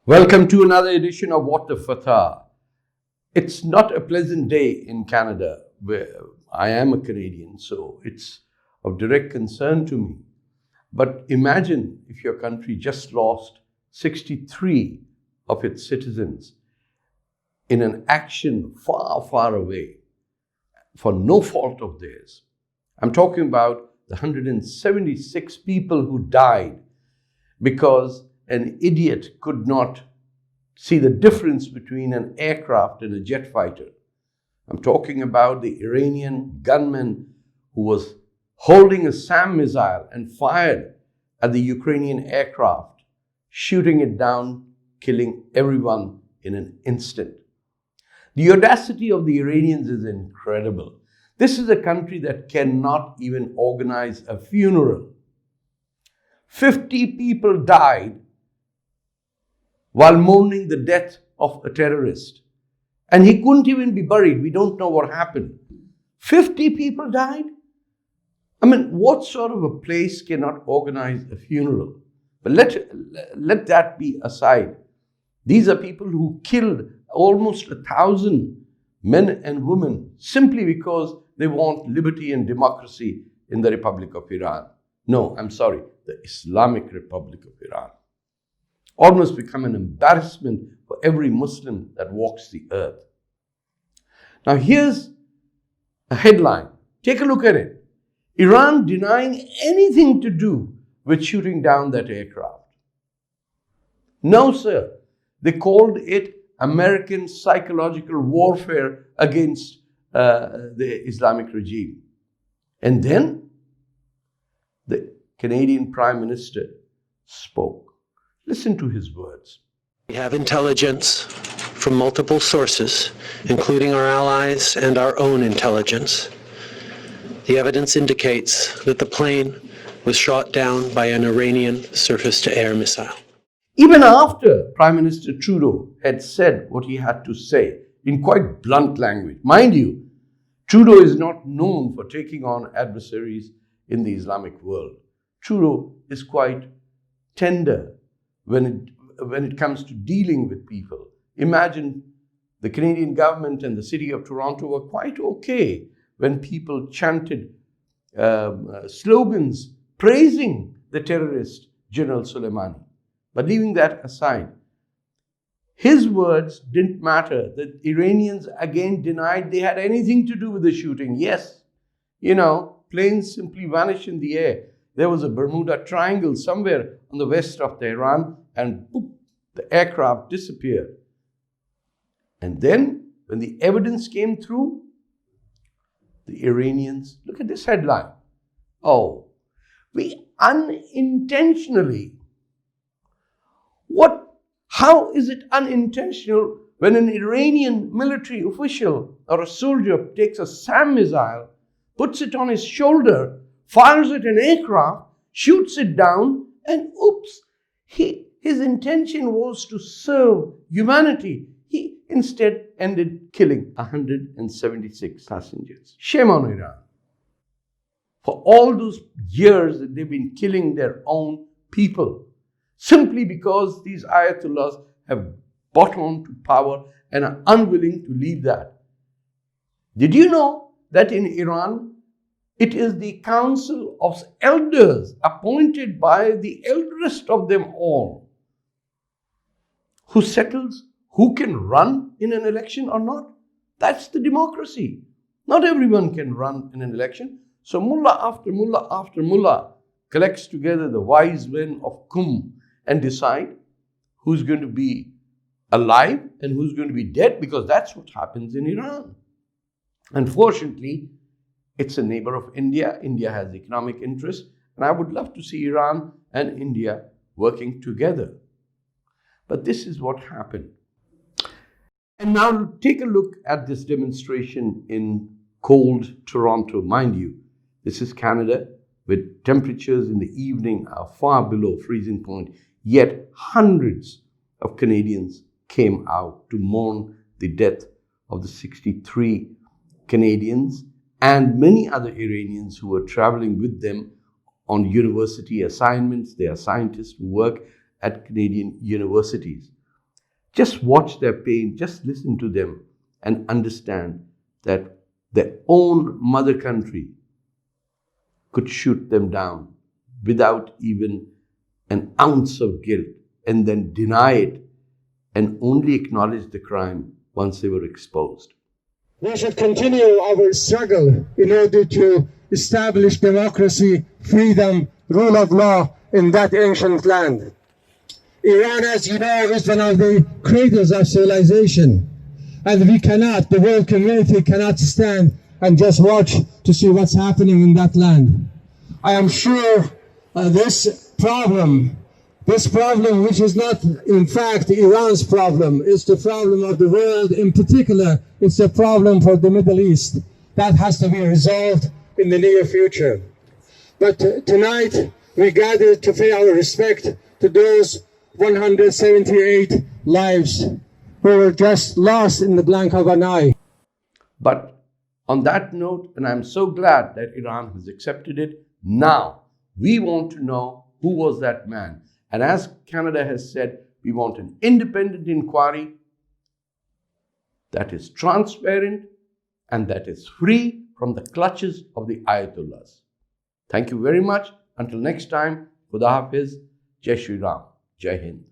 Welcome to another edition of What the Fatah. It's not a pleasant day in Canada, where I am a Canadian, so it's of direct concern to me. But imagine if your country just lost 63 of its citizens in an action far, far away for no fault of theirs. I'm talking about the 176 people who died because an idiot could not see the difference between an aircraft and a jet fighter. I'm talking about the Iranian gunman who was holding a SAM missile and fired at the Ukrainian aircraft, shooting it down, killing everyone in an instant. The audacity of the Iranians is incredible. This is a country that cannot even organize a funeral. 50 people died while mourning the death of a terrorist. And he couldn't even be buried. We don't know what happened. 50 people died? I mean, what sort of a place cannot organize a funeral? But let that be aside. These are people who killed almost 1,000 men and women simply because they want liberty and democracy in the Republic of Iran. No, I'm sorry, the Islamic Republic of Iran. Almost become an embarrassment for every Muslim that walks the earth. Now here's a headline. Take a look at it. Iran denying anything to do with shooting down that aircraft. No, sir. They called it American psychological warfare against the Islamic regime. And then the Canadian Prime Minister spoke. Listen to his words. We have intelligence from multiple sources, including our allies and our own intelligence. The evidence indicates that the plane was shot down by an Iranian surface-to-air missile. Even after Prime Minister Trudeau had said what he had to say in quite blunt language. Mind you, Trudeau is not known for taking on adversaries in the Islamic world. Trudeau is quite tender when it comes to dealing with people. Imagine the Canadian government and the city of Toronto were quite okay when people chanted slogans praising the terrorist General Soleimani. But leaving that aside, his words didn't matter. The Iranians again denied they had anything to do with the shooting. Yes, planes simply vanish in the air. There was a Bermuda Triangle somewhere on the west of Tehran, and boop, the aircraft disappeared. And then, when the evidence came through, the Iranians, look at this headline. Oh, we unintentionally. How is it unintentional when an Iranian military official or a soldier takes a SAM missile, puts it on his shoulder, fires at an aircraft, shoots it down, and oops, his intention was to serve humanity. He instead ended killing 176 passengers. Shame on Iran. For all those years that they've been killing their own people, simply because these ayatollahs have bought on to power and are unwilling to leave that. Did you know that in Iran, it is the council of elders appointed by the eldest of them all who settles who can run in an election or not? That's the democracy. Not everyone can run in an election. So mullah after mullah after mullah collects together the wise men of Qum and decide who's going to be alive and who's going to be dead, because that's what happens in Iran. Unfortunately, it's a neighbor of India. India has economic interests, and I would love to see Iran and India working together. But this is what happened. And now take a look at this demonstration in cold Toronto. Mind you, this is Canada, with temperatures in the evening are far below freezing point, yet hundreds of Canadians came out to mourn the death of the 63 Canadians and many other Iranians who were traveling with them on university assignments. They are scientists who work at Canadian universities. Just watch their pain, just listen to them and understand that their own mother country could shoot them down without even an ounce of guilt and then deny it and only acknowledge the crime once they were exposed. We should continue our struggle in order to establish democracy, freedom, rule of law in that ancient land. Iran, as you know, is one of the cradles of civilization. And we cannot, the world community cannot stand and just watch to see what's happening in that land. I am sure this problem, which is not in fact Iran's problem, it's the problem of the world in particular, it's a problem for the Middle East. That has to be resolved in the near future. But tonight we gather to pay our respect to those 178 lives who were just lost in the blink of an eye. But on that note, and I'm so glad that Iran has accepted it, now we want to know who was that man. And as Canada has said, we want an independent inquiry that is transparent and that is free from the clutches of the ayatollahs. Thank you very much. Until next time, Khuda Hafiz, Jai Shri Ram, Jai Hind.